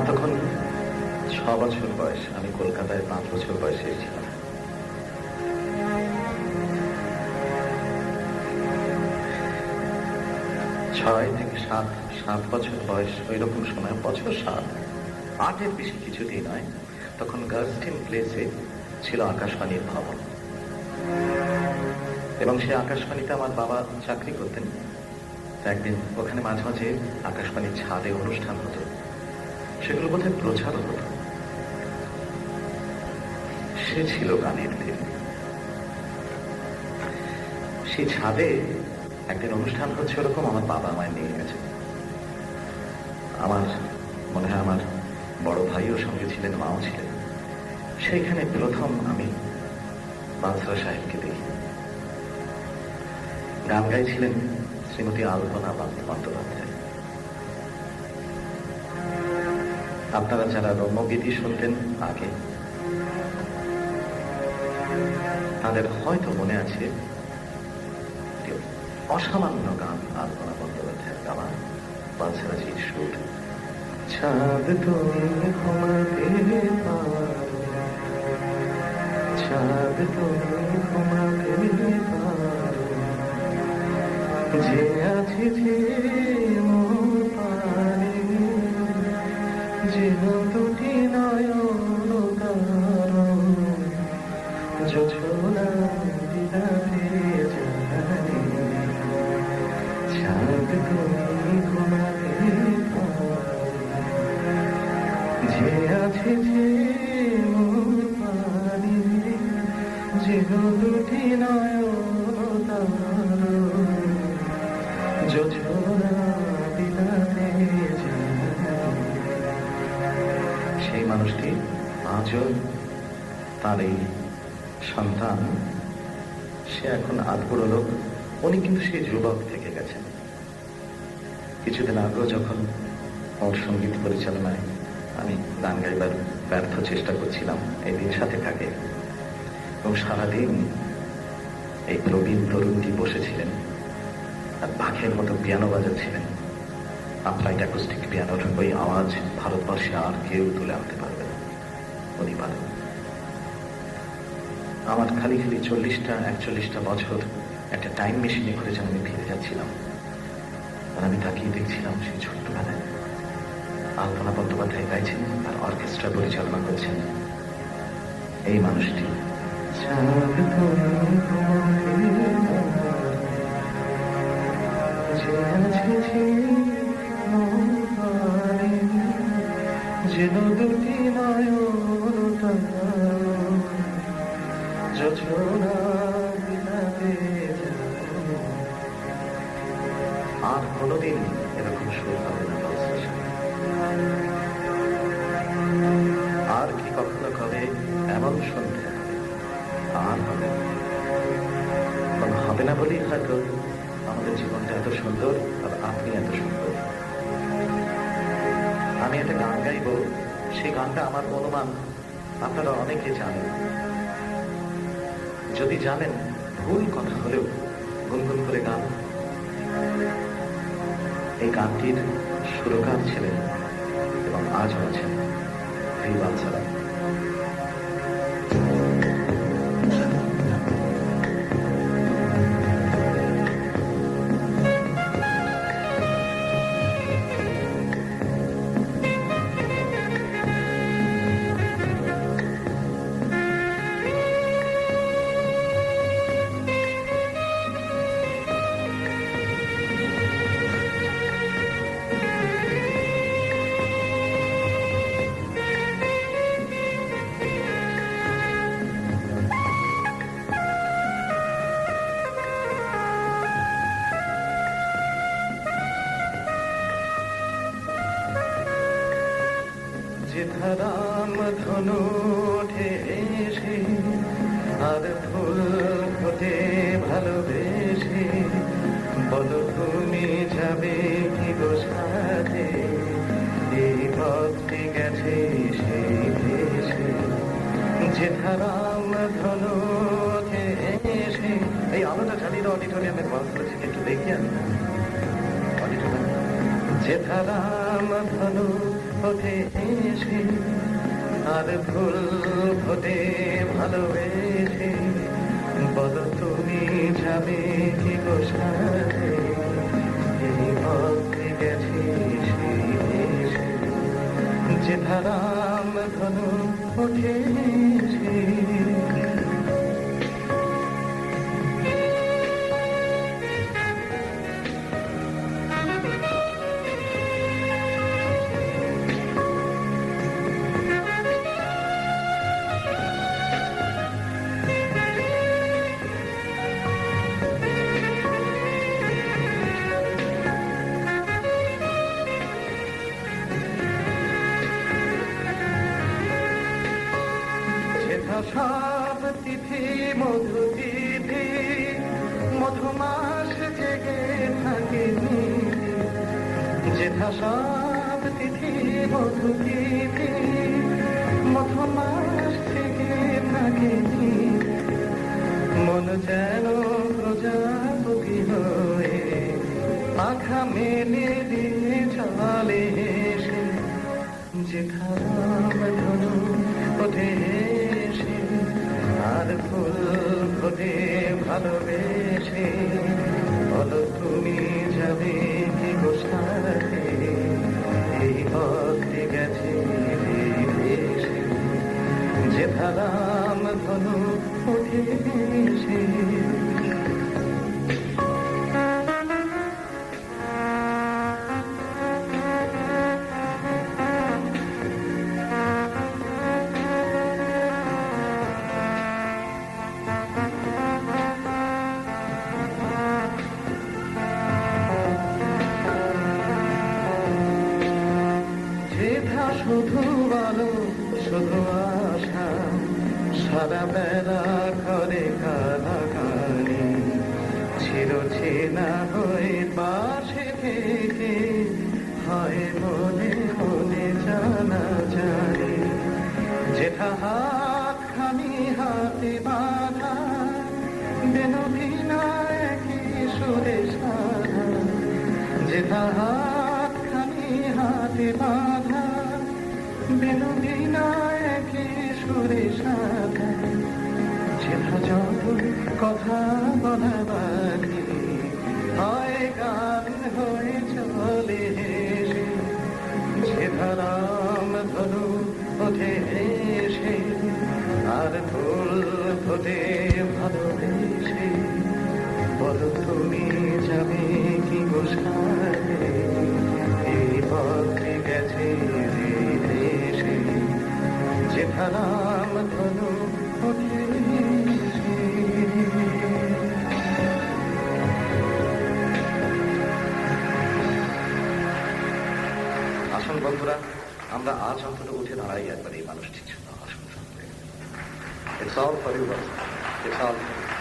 আমার তখন 6 বছর বয়স। আমি কলকাতায় 5 বছর বয়সে ছিলাম। ছয় থেকে সাত বছর বয়স, ওই রকম সময়, বছর 7-8-এর বেশি কিছুতেই নয়। তখন গার্লস্টিন প্লেসে ছিল আকাশবাণীর ভবন, এবং সে আকাশবাণীতে আমার বাবা চাকরি করতেন। একদিন ওখানে মাঝে মাঝে আকাশবাণীর ছাদে অনুষ্ঠান হতো, সেগুলো বোধহয় প্রচারও হতো। সে ছিল গানের দেবী। সেই ছাদে একদিন অনুষ্ঠান হচ্ছে, ওরকম আমার বাবা আমায় নিয়ে গেছে। আমার মনে হয় আমার বড় ভাইও সঙ্গে ছিলেন, মাও ছিলেন। সেইখানে প্রথম আমি বাদশাহ সাহেবকে দেখি। গান গাইছিলেন শ্রীমতী আলপনা বন্দ্যোপাধ্যায়। আপনারা যারা রম্যগীতি শুনতেন আগে, তাদের হয়তো মনে আছে অসামান্য গান আলপনা বন্দ্যোপাধ্যায়ের গাওয়া, বাদশাহজির সুর। চাঁদ তুমি ঘুমাতে পারো, চাঁদ তুমি ঘুমাতে পারো, যে আছে যে মোর পানে, যেন দুটি নয়ন তারো, জোছনা দিদাতে জানে, চাঁদ তুমি ঘুমাতে পারো, যে আছে যে মোর পানে, যেন দুটি নয়ন তারো, জোছনা দিদাতে জানে। সেই মানুষটি আজও, তার এই সন্তান, সে এখন আধবুড়ো লোক। উনি কিন্তু সেই যুবক থেকে গেছেন। কিছুদিন আগেও যখন ওর সঙ্গীত পরিচালনায় আমি গান গাইবার ব্যর্থ চেষ্টা করছিলাম, এই দিন সাথে থাকে, এবং সারাদিন এই প্রবীণ তরুণটি বসেছিলেন আর বাঘের মতো পিয়ানো বাজাচ্ছিলেন। আপলাইট অ্যাকুস্টিক পিয়ানোর ওই আওয়াজ ভারতবর্ষে আর কেউ তুলে আনতে পারবে না, উনি পারেন। আমার খালি 40-41টা বছর একটা টাইম মেশিনে করে যেন আমি ফিরে যাচ্ছিলাম। আর আমি তাকিয়ে দেখছিলাম সেই ছোট্টবেলায় আলপনা বন্দ্যোপাধ্যায় গাইছেন আর অর্কেস্ট্রা পরিচালনা করছেন এই মানুষটি। যেন দুটি নয়ন তারো, জোছনা দিদাতে জানে। আর কোনোদিন এরকম সুর হবে না, আর কি কখনো কবে এমন সন্ধ্যা হবে? আর হবে না। হবে না বলেই হয়তো আমাদের জীবনটা এত সুন্দর, আর আপনি এত সুন্দর। আমি একটা গান গাইব, সেই গানটা আমার অনুমান আপনারা অনেকে জানেন। যদি জানেন, ভুল কথা হলেও গুনগুন করে গান। এই গানটির সুরকার ছিলেন এবং আজও আছেন এই বাচ্চারা। রাম ধনু ওঠে এসে আর ফুল ফোটে ভালোবেসে, বলো তুমি যাবে কি গো সাথে, এই পথটি গেছে সেই দেশে। যেথা রাম ধনু ওঠে এসে, এই আলোটা জ্বালিয়ে অডিটোরিয়ামের বাস্তবকে একটু দেখিয়ে আনি। যেথা রাম ধনু ওঠে এসে আর ভুল হতে ভালোবেসে বলো তুমি যাবে কি গো সাথে এই পথে গেছি সেই দেশে যেথা রাম ধনু ওঠে এসে সব তিথি মধু তিথি মধুমাস জেগে থাকে যেথা সব তিথি মধু তিথি মধুমাস জেগে থাকে মন যেন প্রজাপতি হয়ে পাখা মেলে দিয়ে চলে এসে যেথা রাম ধনু ওঠে আর ফুল ফোটে ভালোবেসে বলো তুমি যাবে কি গো সাথে এই পথে গেছে দেশে যেথা রাম ধনু ওঠে এসে শুধু বলো শুধু আশা সারা বেলা করে কালাকানি চির চেনা হয়ে পাশে থেকে হয় মনে মনে জানা জানি যেথা হাত খানি হাতে বাঁধা বেনভিনা একই সুরে সাধা যেথা হাত খানি হাতে বাঁধা বিনোদিনা একই সুরে সাধা যেথা যত কথা বলা বাকি হয় গান হয়ে চলে এসে যেথা রাম ধনু ওঠে এসে আর ফুল ফোটে ভালোবেসে বলো তুমি যাবে কি গো সাথে এই পথে গেছে দেশে যেথা রাম ধনু ওঠে আসুন বন্ধুরা আমরা আজ অন্তত উঠে দাঁড়াই একবার এই মানুষটির জন্য আসুন It's all for you, it's all for you.